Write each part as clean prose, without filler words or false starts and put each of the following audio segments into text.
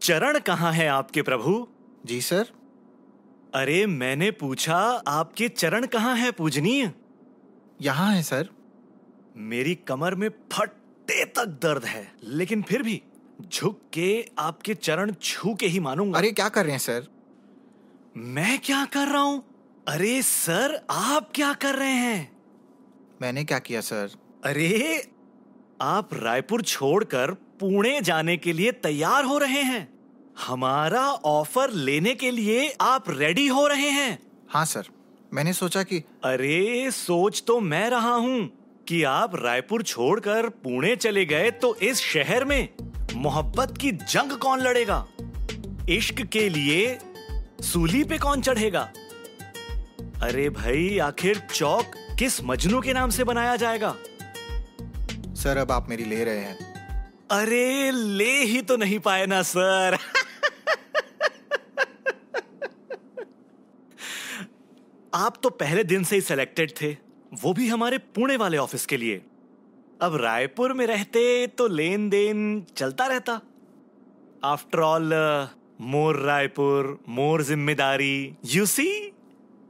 चरण कहाँ है आपके प्रभु? जी सर। अरे मैंने पूछा आपके चरण कहाँ है पूजनीय? यहाँ है सर। मेरी कमर में फट्टे तक दर्द है, लेकिन फिर भी झुक के आपके चरण छू के ही मानूंगा। अरे क्या कर रहे हैं सर? मैं क्या कर रहा हूं? अरे सर आप क्या कर रहे हैं? मैंने क्या किया सर? अरे आप रायपुर छोड़कर पुणे जाने के लिए तैयार हो रहे हैं। हमारा ऑफर लेने के लिए आप रेडी हो रहे हैं। हाँ सर, मैंने सोचा कि अरे सोच तो मैं रहा हूं कि आप रायपुर छोड़कर पुणे चले गए तो इस शहर में मोहब्बत की जंग कौन लड़ेगा? इश्क के लिए सूली पे कौन चढ़ेगा? अरे भाई आखिर चौक किस मजनू के नाम से बनाया जाएगा? सर अब आप मेरी ले रहे हैं। अरे ले ही तो नहीं पाए ना सर। आप तो पहले दिन से ही सिलेक्टेड थे, वो भी हमारे पुणे वाले ऑफिस के लिए। अब रायपुर में रहते तो लेन देन चलता रहता। आफ्टर ऑल मोर रायपुर मोर जिम्मेदारी, यू सी।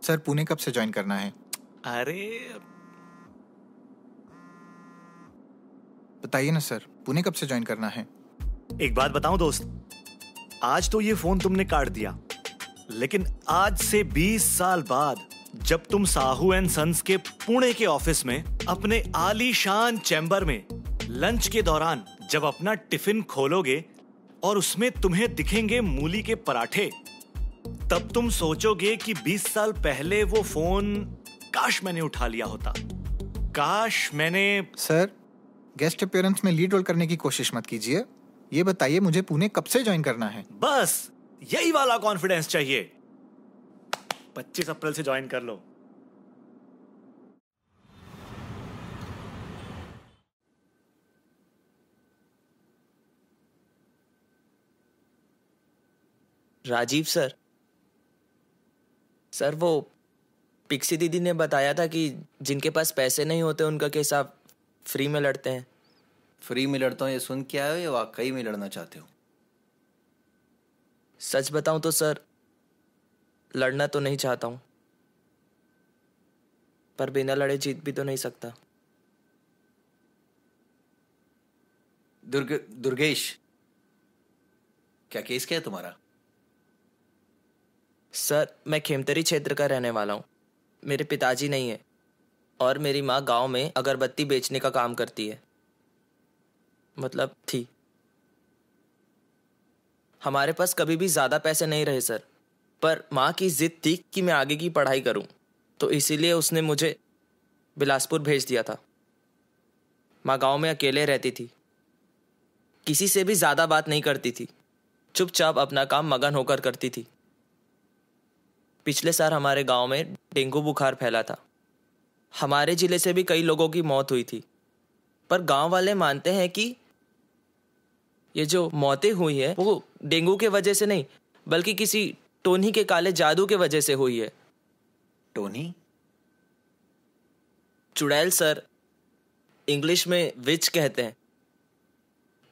सर पुणे कब से ज्वाइन करना है? अरे बताइए ना सर, पुणे कब से ज्वाइन करना है? एक बात बताऊं दोस्त, आज तो ये फोन तुमने काट दिया, लेकिन आज से 20 साल बाद जब तुम साहू एंड सन्स के पुणे के ऑफिस में अपने आलीशान चैम्बर में लंच के दौरान जब अपना टिफिन खोलोगे और उसमें तुम्हें दिखेंगे मूली के पराठे, तब तुम सोचोगे कि 20 साल पहले वो फोन काश मैंने उठा लिया होता। काश मैंने। सर गेस्ट अपीयरेंस में लीड रोल करने की कोशिश मत कीजिए। ये बताइए मुझे पुणे कब से ज्वाइन करना है? बस यही वाला कॉन्फिडेंस चाहिए। 25 अप्रैल से ज्वाइन कर लो। राजीव सर, वो पिक्सी दीदी ने बताया था कि जिनके पास पैसे नहीं होते उनका केस आप फ्री में लड़ते हैं। फ्री में लड़ता हूँ ये सुन के आए हो या वाकई में लड़ना चाहते हो? सच बताऊं तो सर, लड़ना तो नहीं चाहता हूं, पर बिना लड़े जीत भी तो नहीं सकता। दुर्गेश, क्या केस क्या है तुम्हारा? सर मैं खेमतरी क्षेत्र का रहने वाला हूं। मेरे पिताजी नहीं है और मेरी माँ गांव में अगरबत्ती बेचने का काम करती है, मतलब थी। हमारे पास कभी भी ज़्यादा पैसे नहीं रहे सर, पर माँ की जिद थी कि मैं आगे की पढ़ाई करूं, तो इसीलिए उसने मुझे बिलासपुर भेज दिया था। माँ गांव में अकेले रहती थी, किसी से भी ज़्यादा बात नहीं करती थी, चुपचाप अपना काम मगन होकर करती थी। पिछले साल हमारे गांव में डेंगू बुखार फैला था। हमारे जिले से भी कई लोगों की मौत हुई थी, पर गांव वाले मानते हैं कि ये जो मौतें हुई है वो डेंगू के वजह से नहीं, बल्कि किसी टोनी के काले जादू के वजह से हुई है। टोनी? चुड़ैल सर, इंग्लिश में विच कहते हैं,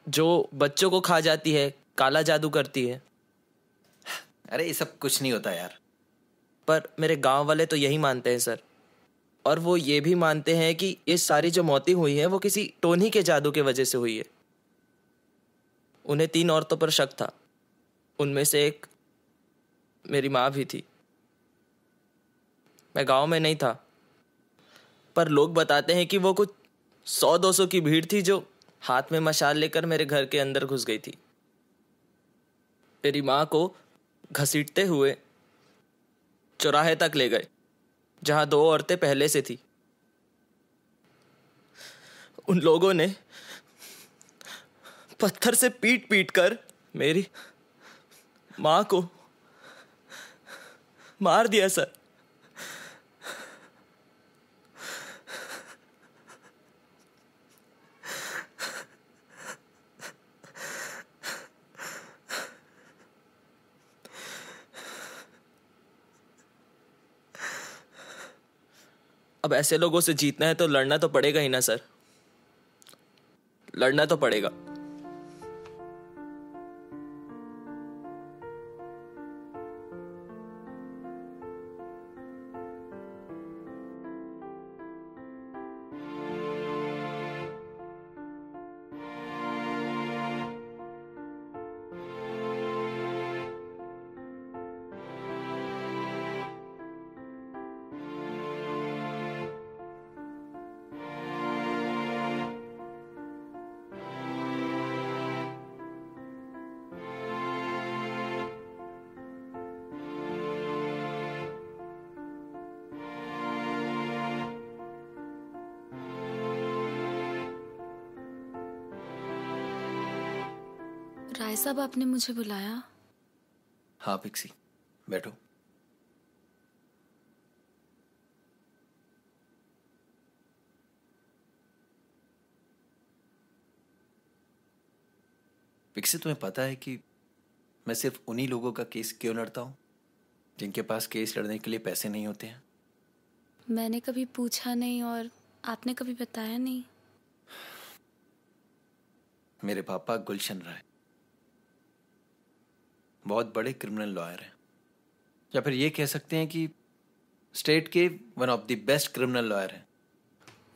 जो बच्चों को खा जाती है, काला जादू करती है। अरे ये सब कुछ नहीं होता यार। पर मेरे गांव वाले तो यही मानते हैं सर, और वो ये भी मानते हैं कि ये सारी जो मौतें हुई हैं वो किसी टोनी के जादू के वजह से हुई है। उन्हें 3 औरतों पर शक था, उनमें से एक मेरी माँ भी थी। मैं गांव में नहीं था, पर लोग बताते हैं कि वो कुछ 100-200 की भीड़ थी जो हाथ में मशाल लेकर मेरे घर के अंदर घुस गई थी। मेरी माँ को घसीटते हुए चौराहे तक ले गए, जहां 2 औरतें पहले से थी। उन लोगों ने पत्थर से पीट पीट कर मेरी माँ को मार दिया सर। अब ऐसे लोगों से जीतना है तो लड़ना तो पड़ेगा ही ना सर, लड़ना तो पड़ेगा। राय साहब, आपने मुझे बुलाया? हाँ पिक्सी, बैठो। पिक्सी, तुम्हें पता है कि मैं सिर्फ उन्हीं लोगों का केस क्यों लड़ता हूं जिनके पास केस लड़ने के लिए पैसे नहीं होते हैं? मैंने कभी पूछा नहीं और आपने कभी बताया नहीं। मेरे पापा गुलशन राय बहुत बड़े क्रिमिनल लॉयर हैं, या फिर ये कह सकते हैं कि स्टेट के one of the best criminal lawyer हैं।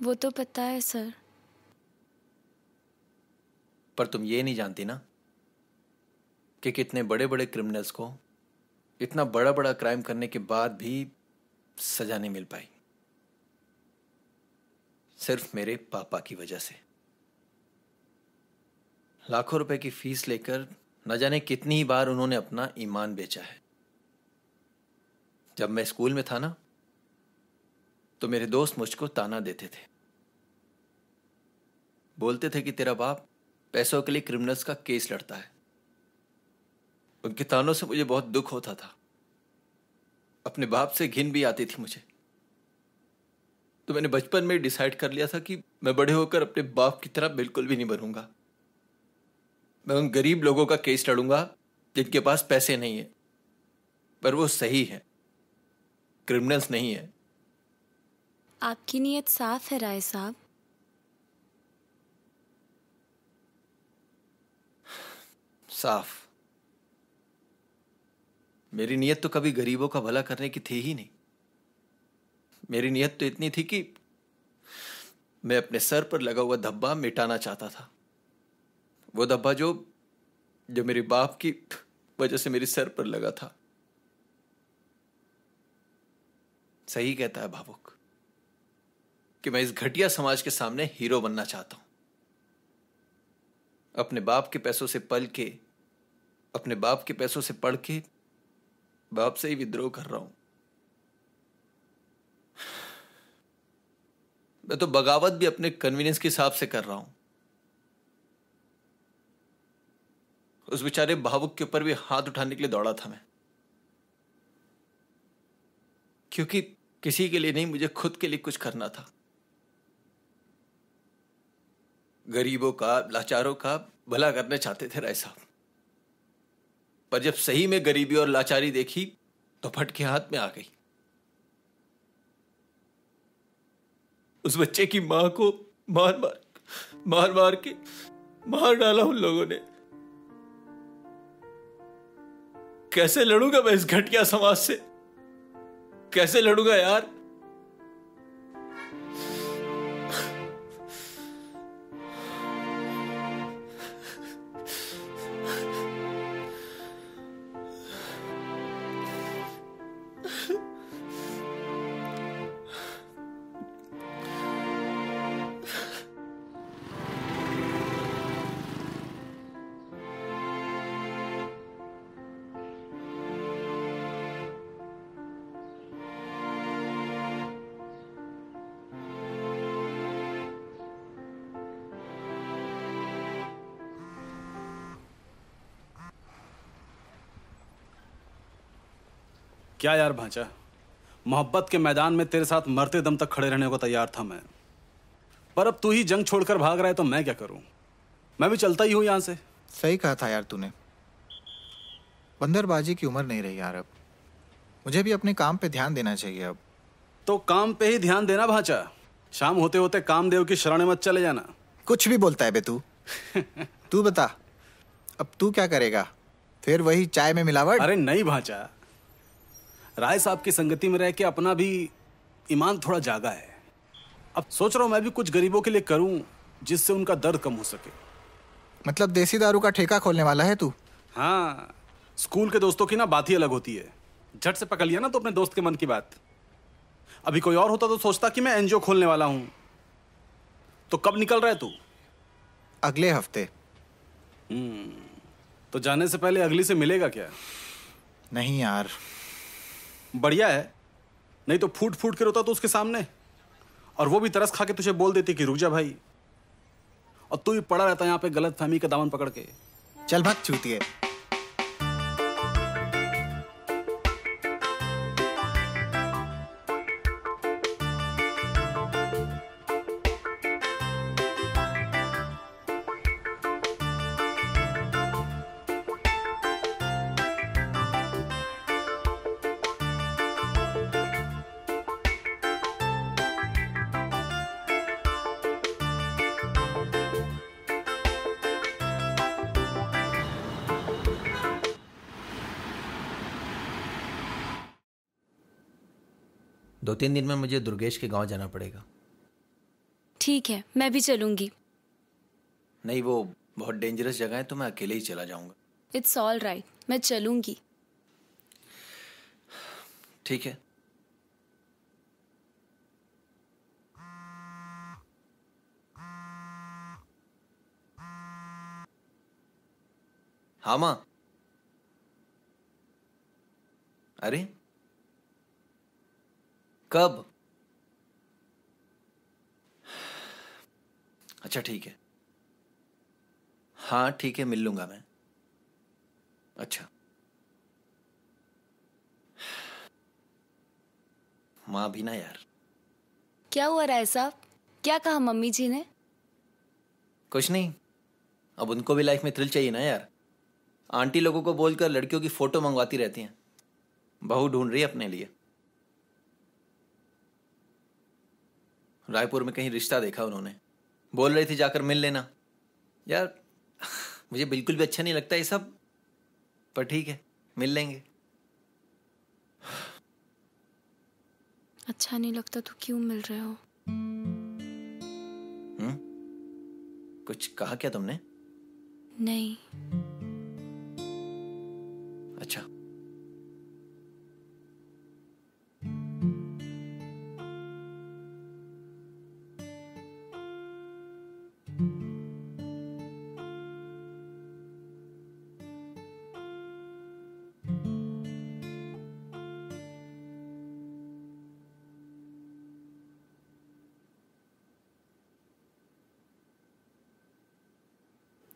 वो तो पता है सर। पर तुम ये नहीं जानती ना कि कितने बड़े बड़े क्रिमिनल्स को इतना बड़ा बड़ा क्राइम करने के बाद भी सजा नहीं मिल पाई, सिर्फ मेरे पापा की वजह से। लाखों रुपए की फीस लेकर न जाने कितनी ही बार उन्होंने अपना ईमान बेचा है। जब मैं स्कूल में था ना, तो मेरे दोस्त मुझको ताना देते थे, बोलते थे कि तेरा बाप पैसों के लिए क्रिमिनल्स का केस लड़ता है। उनके तानों से मुझे बहुत दुख होता था, अपने बाप से घिन भी आती थी मुझे। तो मैंने बचपन में डिसाइड कर लिया था कि मैं बड़े होकर अपने बाप की तरह बिल्कुल भी नहीं बनूंगा। मैं उन गरीब लोगों का केस लड़ूंगा जिनके पास पैसे नहीं है, पर वो सही है, क्रिमिनल्स नहीं है। आपकी नीयत साफ है राय साहब। साफ? मेरी नीयत तो कभी गरीबों का भला करने की थी ही नहीं। मेरी नीयत तो इतनी थी कि मैं अपने सर पर लगा हुआ धब्बा मिटाना चाहता था। वो धब्बा जो मेरे बाप की वजह से मेरे सर पर लगा था। सही कहता है भावुक कि मैं इस घटिया समाज के सामने हीरो बनना चाहता हूं। अपने बाप के पैसों से पल के, अपने बाप के पैसों से पढ़ के बाप से ही विद्रोह कर रहा हूं। मैं तो बगावत भी अपने कन्वीनियंस के हिसाब से कर रहा हूं। उस बेचारे भावुक के ऊपर भी हाथ उठाने के लिए दौड़ा था मैं, क्योंकि किसी के लिए नहीं, मुझे खुद के लिए कुछ करना था। गरीबों का, लाचारों का भला करने चाहते थे राय साहब। पर जब सही में गरीबी और लाचारी देखी तो फटके हाथ में आ गई। उस बच्चे की मां को मार मार के मार डाला उन लोगों ने। कैसे लड़ूंगा मैं इस घटिया समाज से? कैसे लड़ूंगा यार? क्या यार भांचा, मोहब्बत के मैदान में तेरे साथ मरते दम तक खड़े रहने को तैयार था मैं, पर अब तू ही जंग छोड़कर भाग रहा है तो मैं क्या करूं? मैं भी चलता ही हूं यहां से। सही कहा था यार तूने, बंदरबाजी की उम्र नहीं रही यार अब। मुझे भी अपने काम पे ध्यान देना चाहिए अब। तो काम पे ही ध्यान देना भांचा, शाम होते होते कामदेव की शरण में मत चले जाना। कुछ भी बोलता है बे तू। तू बता, अब तू क्या करेगा? फिर वही चाय में मिलावट? अरे नहीं भांचा, राय साहब की संगति में रह के अपना भी ईमान थोड़ा जागा है। अब सोच रहा हूं मैं भी कुछ गरीबों के लिए करूं जिससे उनका दर्द कम हो सके। मतलब देसी दारू का ठेका खोलने वाला है तू? हाँ, स्कूल के दोस्तों की ना बात ही अलग होती है। झट से पकड़ लिया ना तो अपने दोस्त के मन की बात। अभी कोई और होता तो सोचता कि मैं एनजीओ खोलने वाला हूं। तो कब निकल रहा है तू? अगले हफ्ते। तो जाने से पहले अगली से मिलेगा क्या? नहीं यार। बढ़िया है, नहीं तो फूट फूट के रोता तो उसके सामने, और वो भी तरस खा के तुझे बोल देती कि रुक जा भाई, और तू ही पड़ा रहता यहाँ पे गलत फहमी का दामन पकड़ के। चल भाग चूतिए। दो तीन दिन में मुझे दुर्गेश के गांव जाना पड़ेगा। ठीक है, मैं भी चलूंगी। नहीं, वो बहुत डेंजरस जगह है तो मैं अकेले ही चला जाऊंगा। इट्स ऑल राइट, मैं चलूंगी। ठीक है। हाँ माँ। अरे कब? अच्छा ठीक है। हाँ ठीक है, मिल लूंगा मैं। अच्छा। माँ भी ना यार। क्या हुआ राय साहब, क्या कहा मम्मी जी ने? कुछ नहीं, अब उनको भी लाइफ में थ्रिल चाहिए ना यार। आंटी लोगों को बोलकर लड़कियों की फोटो मंगवाती रहती हैं। बहू ढूंढ रही है अपने लिए। रायपुर में कहीं रिश्ता देखा उन्होंने, बोल रही थी जाकर मिल लेना। यार मुझे बिल्कुल भी अच्छा नहीं लगता ये सब, पर ठीक है मिल लेंगे। अच्छा नहीं लगता तो क्यों मिल रहे हो? कुछ कहा क्या तुमने? नहीं। अच्छा।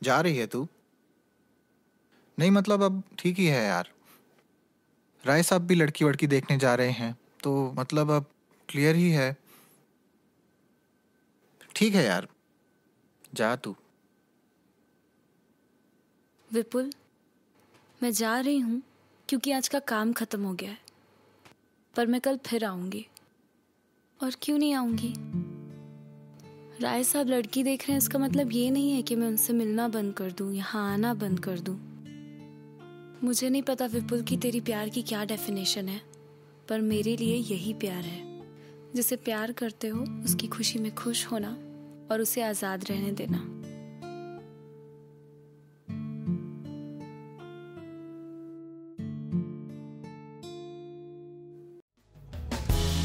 जा रही है तू? नहीं मतलब अब ठीक ही है यार। राय साहब भी लड़की वड़की देखने जा रहे हैं तो मतलब अब क्लियर ही है। ठीक है यार, जा तू। विपुल, मैं जा रही हूँ क्योंकि आज का काम खत्म हो गया है, पर मैं कल फिर आऊंगी। और क्यों नहीं आऊंगी? राय साहब लड़की देख रहे हैं, इसका मतलब ये नहीं है कि मैं उनसे मिलना बंद कर दूं, यहाँ आना बंद कर दूं। मुझे नहीं पता विपुल की तेरी प्यार की क्या डेफिनेशन है, पर मेरे लिए यही प्यार है। जिसे प्यार करते हो उसकी खुशी में खुश होना और उसे आजाद रहने देना।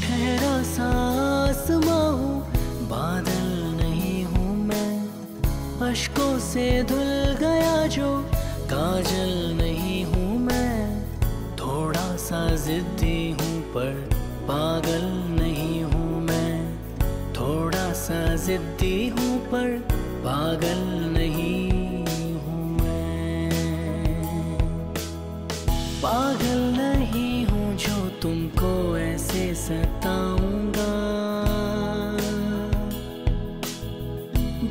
ठहरा सांस माहूं, बादल नहीं हूँ मैं, अश्कों से धुल गया जो काजल नहीं हूँ मैं। थोड़ा सा जिद्दी हूँ पर पागल नहीं हूँ मैं, थोड़ा सा जिद्दी हूँ पर पागल नहीं हूँ मैं। पागल नहीं हूँ जो तुमको ऐसे सताऊंगा,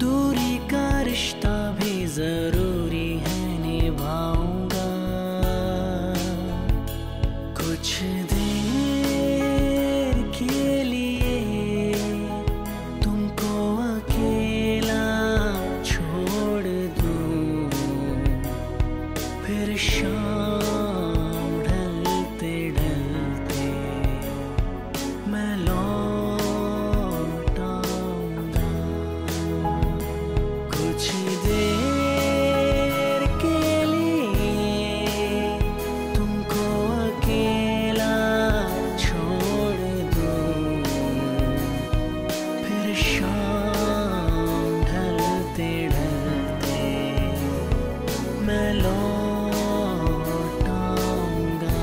दूरी का रिश्ता भी जरूरी है निभाऊंगा। कुछ देर के लिए तुमको अकेला छोड़ दूं, फिर शाम ढलते ढलते मैं लौट आऊंगा। कुछ देर के लिए तुमको अकेला छोड़ दूं, फिर शाम ढलते ढलते मैं लौट आऊंगा।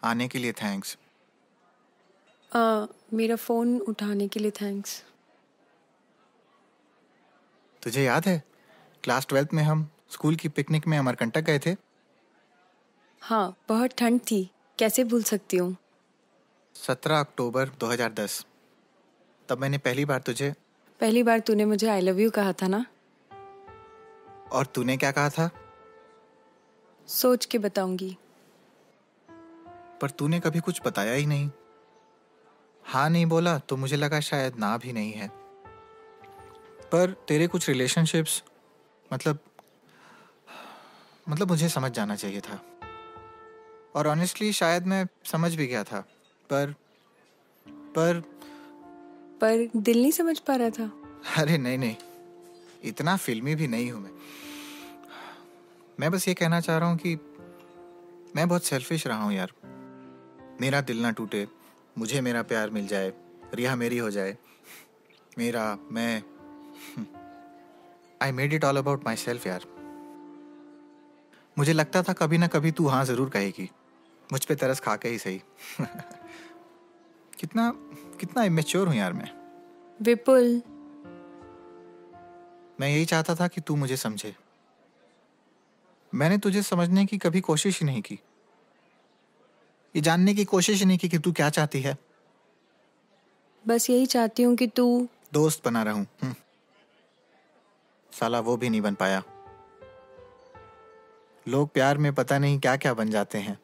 आने के लिए थैंक्स। मेरा फ़ोन उठाने के लिए थैंक्स। तुझे याद है क्लास 12th में हम स्कूल की पिकनिक में अमरकंटक गए थे? हाँ, बहुत ठंड थी, कैसे भूल सकती हूँ। 17 अक्टूबर 2010। तब मैंने पहली बार तूने मुझे आई लव यू कहा था ना? और तूने क्या कहा था? सोच के बताऊंगी। पर तूने कभी कुछ बताया ही नहीं। हाँ नहीं बोला तो मुझे लगा शायद ना भी नहीं है। पर तेरे कुछ रिलेशनशिप्स मतलब मुझे समझ जाना चाहिए था। और ऑनेस्टली शायद मैं समझ भी गया था, पर दिल नहीं समझ पा रहा था। अरे नहीं, इतना फिल्मी भी नहीं हूं मैं बस ये कहना चाह रहा हूँ कि मैं बहुत सेल्फिश रहा हूँ यार। मेरा दिल ना टूटे, मुझे मेरा प्यार मिल जाए, रिया मेरी हो जाए, मैं I made it all about my self यार। मुझे लगता था कभी ना कभी तू हाँ जरूर कहेगी, मुझ पे तरस खा के ही सही। कितना इमेच्योर हूं यार मैं। विपुल, मैं यही चाहता था कि तू मुझे समझे। मैंने तुझे समझने की कभी कोशिश ही नहीं की, ये जानने की कोशिश ही नहीं की कि तू क्या चाहती है। बस यही चाहती हूँ कि तू दोस्त बना रहूं। साला वो भी नहीं बन पाया। लोग प्यार में पता नहीं क्या क्या बन जाते हैं,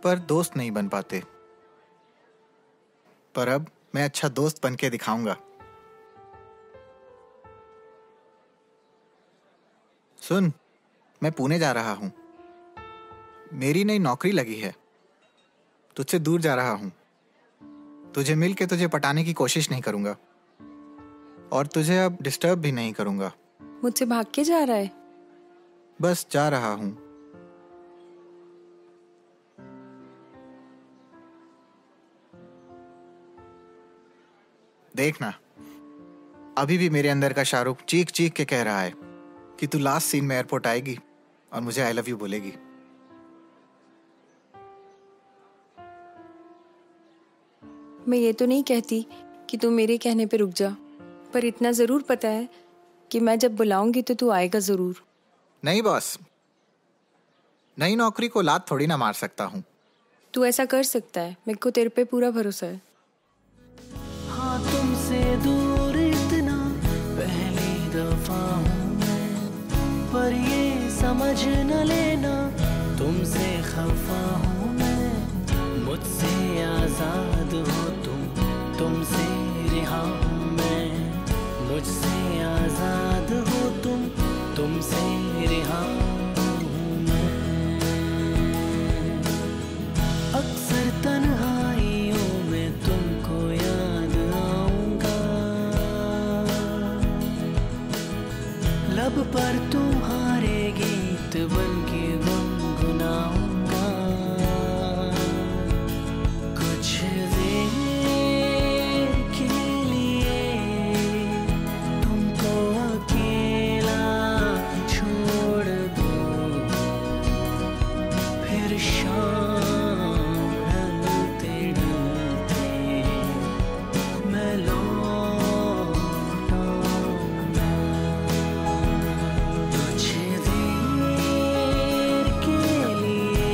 पर दोस्त नहीं बन पाते। पर अब मैं अच्छा दोस्त बन के दिखाऊंगा। सुन, मैं पुणे जा रहा हूं। मेरी नई नौकरी लगी है। तुझसे दूर जा रहा हूं। तुझे मिल के तुझे पटाने की कोशिश नहीं करूंगा और तुझे अब डिस्टर्ब भी नहीं करूंगा। मुझसे भाग के जा रहा है? बस जा रहा हूं। देखना, अभी भी मेरे अंदर का शाहरुख चीख चीख के कह रहा है कि तू लास्ट सीन में एयरपोर्ट आएगी और मुझे आई लव यू बोलेगी। मैं ये तो नहीं कहती कि तू मेरे कहने पे रुक जा, पर इतना जरूर पता है कि मैं जब बुलाऊंगी तो तू आएगा जरूर। नहीं बॉस, नई नौकरी को लात थोड़ी ना मार सकता हूँ। तू ऐसा कर सकता है, मेरे को तेरे पे पूरा भरोसा है। हाँ, तुमसे दूर इतना पहली दफा हूँ मैं, पर ये समझ न लेना तुमसे खफा हूँ मैं। मुझसे आजाद हो तुम, तुमसे रिहा हूँ मैं। मुझसे आजाद हो तुम, तुमसे रिहा हूँ मैं। अक्सर तन्हाइयों में तुमको याद आऊंगा, लब पर तुम्हारे गीत बन के गुनगुनाऊंगा। कुछ देर के लिए तुमको अकेला छोड़ दूं, फिर शाम ढलते ढलते मैं लौट आऊंगा। कुछ देर के लिए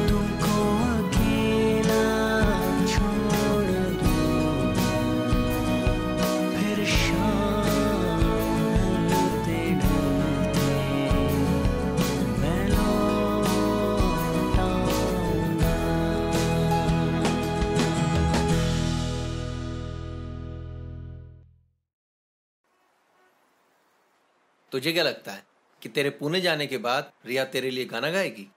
तुमको अकेला छोड़ दूं, फिर शाम ढलते ढलते मैं लौट आऊंगा। तुझे क्या लगता है कि तेरे पुणे जाने के बाद रिया तेरे लिए गाना गाएगी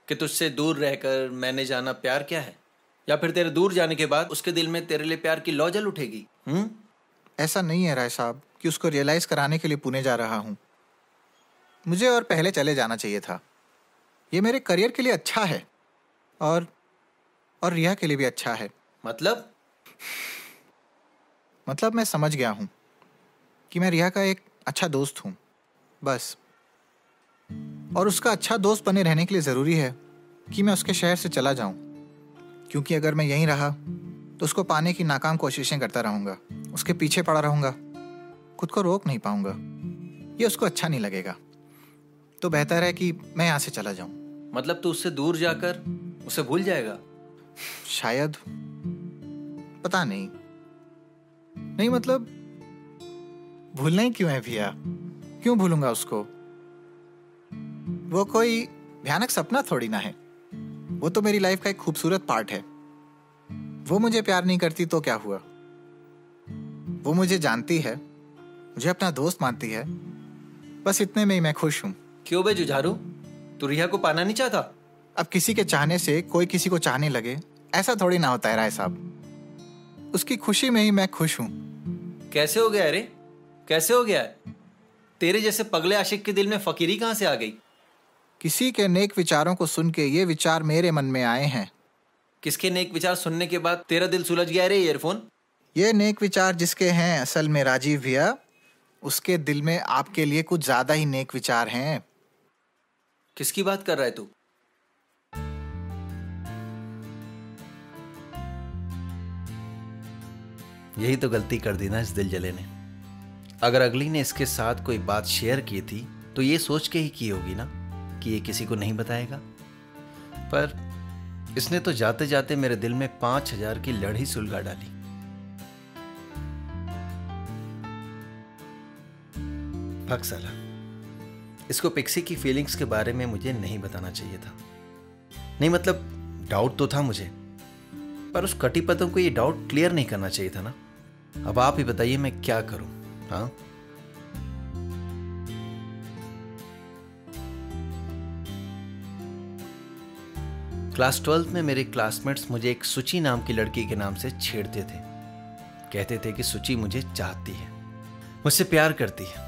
कि तुझसे दूर रहकर मैंने जाना प्यार क्या है, या फिर तेरे दूर जाने के बाद उसके दिल में तेरे लिए प्यार की लौ जल उठेगी? ऐसा नहीं है राय साहब कि उसको रियलाइज कराने के लिए पुणे जा रहा हूँ। मुझे और पहले चले जाना चाहिए था। ये मेरे करियर के लिए अच्छा है और रिया के लिए भी अच्छा है। मतलब मैं समझ गया हूँ कि मैं रिया का एक अच्छा दोस्त हूँ, बस। और उसका अच्छा दोस्त बने रहने के लिए ज़रूरी है कि मैं उसके शहर से चला जाऊँ, क्योंकि अगर मैं यहीं रहा तो उसको पाने की नाकाम कोशिशें करता रहूंगा, उसके पीछे पड़ा रहूंगा, खुद को रोक नहीं पाऊंगा। ये उसको अच्छा नहीं लगेगा। तो बेहतर है कि मैं यहाँ से चला जाऊं। मतलब तू उससे दूर जाकर उसे भूल जाएगा? शायद, पता नहीं। नहीं मतलब भूलना ही क्यों है भैया? क्यों भूलूंगा उसको? वो कोई भयानक सपना थोड़ी ना है। वो तो मेरी लाइफ का एक खूबसूरत पार्ट है। वो मुझे प्यार नहीं करती तो क्या हुआ? वो मुझे जानती है, मुझे अपना दोस्त मानती है, बस इतने में ही मैं खुश हूं। क्यों बे जुझारू, तू रिया को पाना नहीं चाहता? अब किसी के चाहने से कोई किसी को चाहने लगे, ऐसा थोड़ी ना होता है राय साहब। उसकी खुशी में ही मैं खुश हूं। कैसे हो गया रे? कैसे हो गया? तेरे जैसे पगले आशिक के दिल में फकीरी कहां से आ गई? किसी के नेक विचारों को सुन के ये विचार मेरे मन में आए हैं। किसके नेक विचार सुनने के बाद तेरा दिल सुलझ गया रे ईयरफोन? ये नेक विचार जिसके हैं असल में राजीव भैया, उसके दिल में आपके लिए कुछ ज्यादा ही नेक विचार हैं। किसकी बात कर रहा है तू? यही तो गलती कर दी ना इस दिल जले ने। अगर अगली ने इसके साथ कोई बात शेयर की थी तो ये सोच के ही की होगी ना कि ये किसी को नहीं बताएगा। पर इसने तो जाते जाते मेरे दिल में 5000 की लड़ ही सुलगा डाली। फक साला, इसको पिक्सी की फीलिंग्स के बारे में मुझे नहीं बताना चाहिए था। नहीं मतलब डाउट तो था मुझे, पर उस कटिपतों को ये डाउट क्लियर नहीं करना चाहिए था ना। अब आप ही बताइए मैं क्या करूं? हाँ, क्लास 12 में मेरे क्लासमेट्स मुझे एक सुची नाम की लड़की के नाम से छेड़ते थे। कहते थे कि सुची मुझे चाहती है, मुझसे प्यार करती है।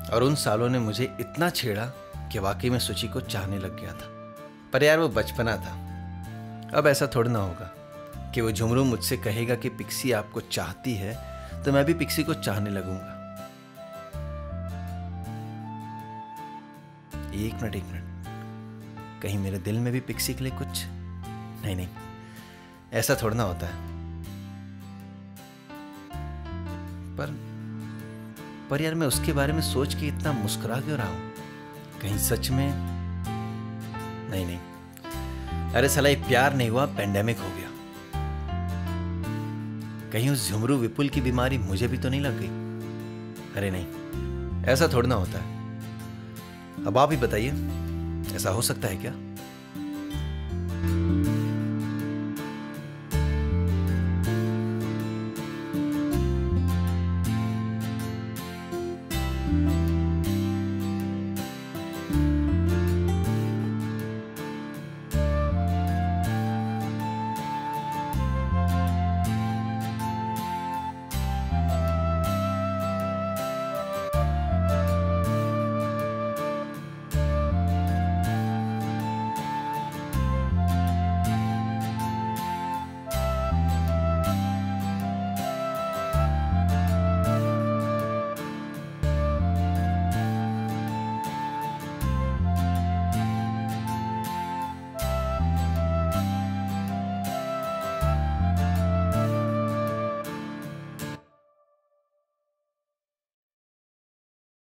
और उन सालों ने मुझे इतना छेड़ा कि वाकई में सुची को चाहने लग गया था। पर यार वो बचपना था। अब ऐसा थोड़ा ना होगा कि वो झुमरू मुझसे कहेगा कि पिक्सी आपको चाहती है तो मैं भी पिक्सी को चाहने लगूंगा। एक मिनट, कहीं मेरे दिल में भी पिक्सी के लिए कुछ? नहीं, ऐसा थोड़ा ना होता है। पर यार मैं उसके बारे में सोच के इतना मुस्कुरा क्यों रहा हूं? कहीं सच में? नहीं, अरे साला ये प्यार नहीं हुआ, पेंडेमिक हो गया। कहीं उस झुमरू विपुल की बीमारी मुझे भी तो नहीं लग गई? अरे नहीं, ऐसा थोड़ा ना होता है। अब आप ही बताइए, ऐसा हो सकता है क्या?